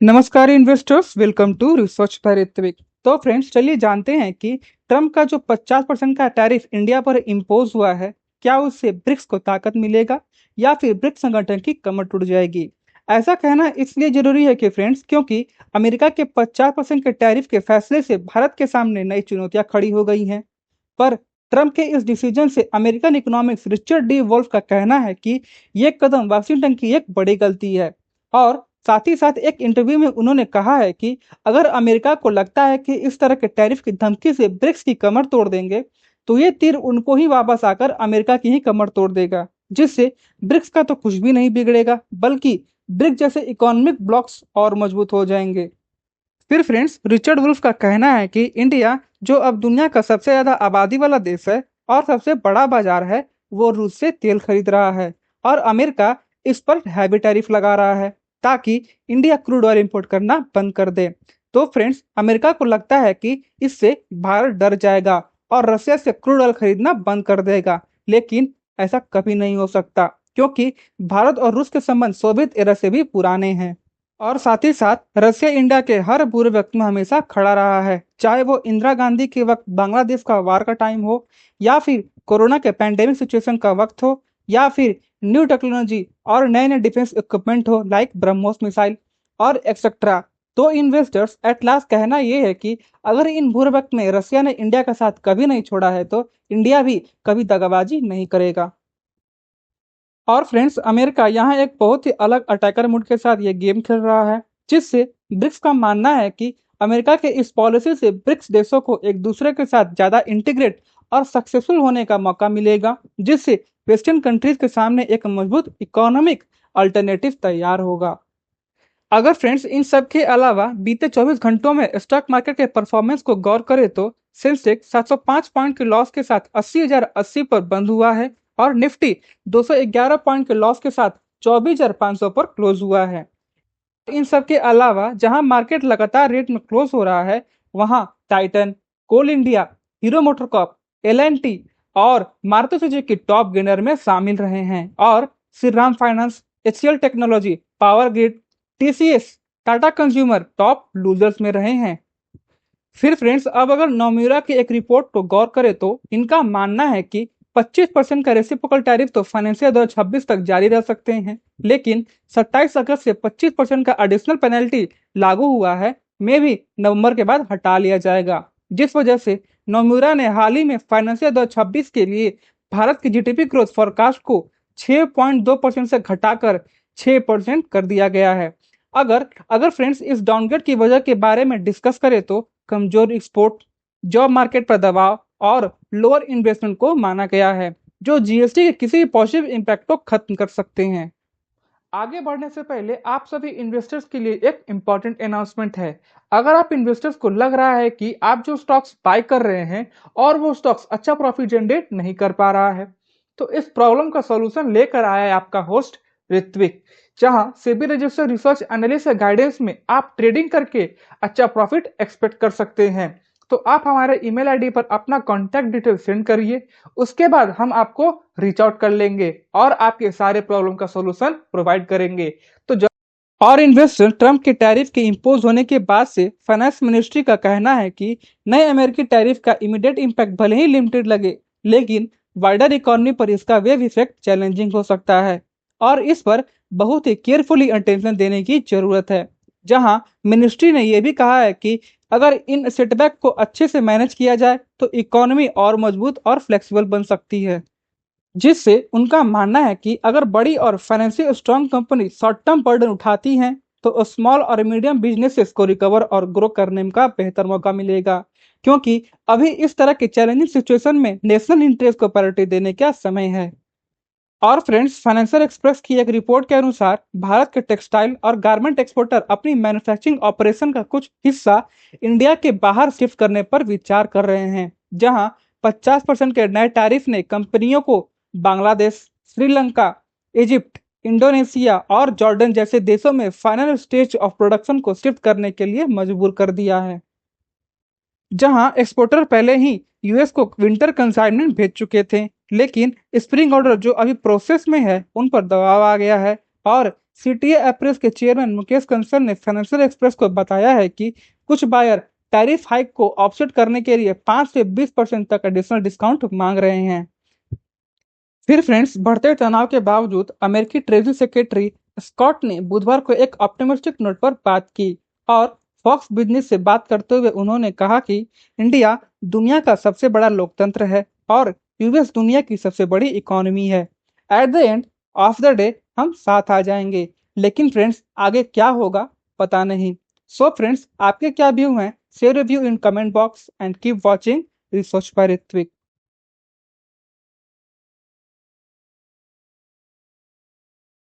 नमस्कार investors, welcome to research by Ritvik. तो friends, चलिए जानते हैं कि ट्रम्प का जो 50% का टैरिफ इंडिया पर इम्पोज हुआ है, क्या उससे ब्रिक्स को ताकत मिलेगा या फिर ब्रिक्स संगठन की कमर टूट जाएगी। ऐसा कहना इसलिए जरूरी है कि फ्रेंड्स, क्योंकि अमेरिका के 50% के टैरिफ के फैसले से भारत के सामने नई चुनौतियां खड़ी हो गई हैं। पर ट्रम्प के इस डिसीजन से American economics Richard D Wolff का कहना है कि ये कदम वाशिंगटन की एक बड़ी गलती है। और साथ ही साथ एक इंटरव्यू में उन्होंने कहा है कि अगर अमेरिका को लगता है कि इस तरह के टैरिफ की धमकी से ब्रिक्स की कमर तोड़ देंगे, तो ये तीर उनको ही वापस आकर अमेरिका की ही कमर तोड़ देगा, जिससे ब्रिक्स का तो कुछ भी नहीं बिगड़ेगा, बल्कि ब्रिक्स जैसे इकोनॉमिक ब्लॉक्स और मजबूत हो जाएंगे। फिर फ्रेंड्स, रिचर्ड वुल्फ का कहना है कि इंडिया, जो अब दुनिया का सबसे ज्यादा आबादी वाला देश है और सबसे बड़ा बाजार है, वो रूस से तेल खरीद रहा है और अमेरिका इस पर हैवी टैरिफ लगा रहा है ताकि इंडिया क्रूड ऑयल इंपोर्ट करना बंद कर दे। तो फ्रेंड्स, अमेरिका को लगता है कि इससे भारत डर जाएगा और रशिया से क्रूड ऑयल खरीदना बंद कर देगा, लेकिन ऐसा कभी नहीं हो सकता, क्योंकि भारत और रूस के संबंध सोवियत एरा से भी पुराने हैं। और साथ ही साथ रसिया इंडिया के हर बुरे वक्त में हमेशा खड़ा रहा है, चाहे वो इंदिरा गांधी के वक्त बांग्लादेश का वार का टाइम हो, या फिर कोरोना के पैंडेमिक सिचुएशन का वक्त हो, या फिर न्यू टेक्नोलॉजी और नए नए डिफेंस इक्विपमेंट हो लाइक ब्रह्मोस मिसाइल और एक्सेट्रा। तो इन्वेस्टर्स एट लास्ट कहना ये है कि अगर इन बुरे वक्त में रसिया ने इंडिया का साथ कभी नहीं छोड़ा है, तो इंडिया भी कभी दगाबाजी नहीं करेगा। और फ्रेंड्स, अमेरिका यहाँ एक बहुत ही अलग अटैकर मूड के साथ ये गेम खेल रहा है, जिससे ब्रिक्स का मानना है कि अमेरिका के इस पॉलिसी से ब्रिक्स देशों को एक दूसरे के साथ ज्यादा इंटीग्रेट और सक्सेसफुल होने का मौका मिलेगा, जिससे वेस्टर्न कंट्रीज के सामने एक मजबूत इकोनॉमिक अल्टरनेटिव तैयार होगा। अगर फ्रेंड्स, इन सब के अलावा बीते 24 घंटों में स्टॉक मार्केट के परफॉर्मेंस को गौर करें, तो सेंसेक्स 705 पॉइंट के लॉस के साथ 80,080 पर बंद हुआ है और निफ्टी 211 पॉइंट के लॉस के साथ 24,500 पर क्लोज हुआ है। इन सब के अलावा जहां मार्केट लगातार रेट में क्लोज हो रहा है, वहां टाइटन, कोल इंडिया, हीरो मोटरकॉप, एल&टी और मारुति सुजुकी टॉप गेनर में शामिल रहे हैं, और Shriram finance, HCL technology, power grid, TCS, Tata consumer top losers में रहे हैं। फिर फ्रेंड्स, अब अगर नोम्यूरा की एक रिपोर्ट को गौर करें, तो इनका मानना है कि 25% का रेसिप्रोकल टैरिफ तो फाइनेंशियल 2026 तक जारी रह सकते हैं, लेकिन 27 अगस्त से 25% का एडिशनल पेनल्टी लागू हुआ है, में भी नवंबर के बाद हटा लिया जाएगा, जिस वजह से नोम्यूरा ने हाल ही में फाइनेंशियल 2026 के लिए भारत की जीडीपी ग्रोथ फोरकास्ट को 6.2% से घटाकर 6% कर दिया गया है। अगर अगर फ्रेंड्स, इस डाउनग्रेड की वजह के बारे में डिस्कस करें, तो कमजोर एक्सपोर्ट, जॉब मार्केट पर दबाव और लोअर इन्वेस्टमेंट को माना गया है, जो जीएसटी के किसी भी पॉजिटिव इम्पैक्ट को खत्म कर सकते हैं। आगे बढ़ने से पहले आप सभी इन्वेस्टर्स के लिए एक इम्पॉर्टेंट अनाउंसमेंट है। अगर आप इन्वेस्टर्स को लग रहा है कि आप जो स्टॉक्स बाय कर रहे हैं और वो स्टॉक्स अच्छा प्रॉफिट जनरेट नहीं कर पा रहा है, तो इस प्रॉब्लम का सॉल्यूशन लेकर आया है आपका होस्ट ऋत्विक, जहां SEBI registered research analyst guidance में आप ट्रेडिंग करके अच्छा प्रॉफिट एक्सपेक्ट कर सकते हैं। तो आप हमारे ईमेल आईडी पर अपना कॉन्टैक्ट डिटेल सेंड करिए, उसके बाद हम आपको रीच आउट कर लेंगे और आपके सारे प्रॉब्लम का सॉल्यूशन प्रोवाइड करेंगे। तो और इन्वेस्टर, ट्रम्प के टैरिफ के इम्पोज होने के बाद से फाइनेंस मिनिस्ट्री का कहना है कि नए अमेरिकी टैरिफ का इमीडिएट इम्पैक्ट भले ही लिमिटेड लगे, लेकिन वाइडर इकोनॉमी पर इसका वेव इफेक्ट चैलेंजिंग हो सकता है और इस पर बहुत ही केयरफुली अटेंशन देने की जरूरत है। जहां मिनिस्ट्री ने यह भी कहा है कि अगर इन सेटबैक को अच्छे से मैनेज किया जाए, तो इकोनॉमी और मजबूत और फ्लेक्सिबल बन सकती है, जिससे उनका मानना है कि अगर बड़ी और financial strong company short term burden उठाती हैं, तो स्मॉल और मीडियम बिजनेसेस को रिकवर और ग्रो करने का बेहतर मौका मिलेगा, क्योंकि अभी इस तरह के चैलेंजिंग सिचुएशन में नेशनल इंटरेस्ट को प्रायोरिटी देने का समय है। और फ्रेंड्स, फाइनेंशियल एक्सप्रेस की एक रिपोर्ट के अनुसार भारत के टेक्सटाइल और गारमेंट एक्सपोर्टर अपनी मैन्युफैक्चरिंग ऑपरेशन का कुछ हिस्सा इंडिया के बाहर शिफ्ट करने पर विचार कर रहे हैं, जहां 50% के नए टैरिफ ने कंपनियों को बांग्लादेश, श्रीलंका, इजिप्ट, इंडोनेशिया और जॉर्डन जैसे देशों में फाइनल स्टेज ऑफ प्रोडक्शन को शिफ्ट करने के लिए मजबूर कर दिया है। जहां एक्सपोर्टर पहले ही यूएस को विंटर कंसाइनमेंट भेज चुके थे, लेकिन स्प्रिंग ऑर्डर जो अभी प्रोसेस में है, उन पर दबाव आ गया है और सीटीए अप्रेस के चेयरमैन मुकेश कंसल ने फाइनेंशियल एक्सप्रेस को बताया है कि कुछ बायर टैरिफ हाइक को ऑफसेट करने के लिए 5 से 20% तक एडिशनल डिस्काउंट मांग रहे हैं। फिर फ्रेंड्स, बढ़ते तनाव के बावजूद अमेरिकी ट्रेजरी सेक्रेटरी स्कॉट ने बुधवार को एक ऑप्टिमिस्टिक नोट पर बात की और फॉक्स बिजनेस से बात करते हुए उन्होंने कहा कि इंडिया दुनिया का सबसे बड़ा लोकतंत्र है और यूएस दुनिया की सबसे बड़ी इकोनॉमी है। At the end of the day हम साथ आ जाएंगे, लेकिन फ्रेंड्स आगे क्या होगा पता नहीं। सो फ्रेंड्स, आपके क्या व्यू हैं? Share review in comment box and keep watching research by Ritwik.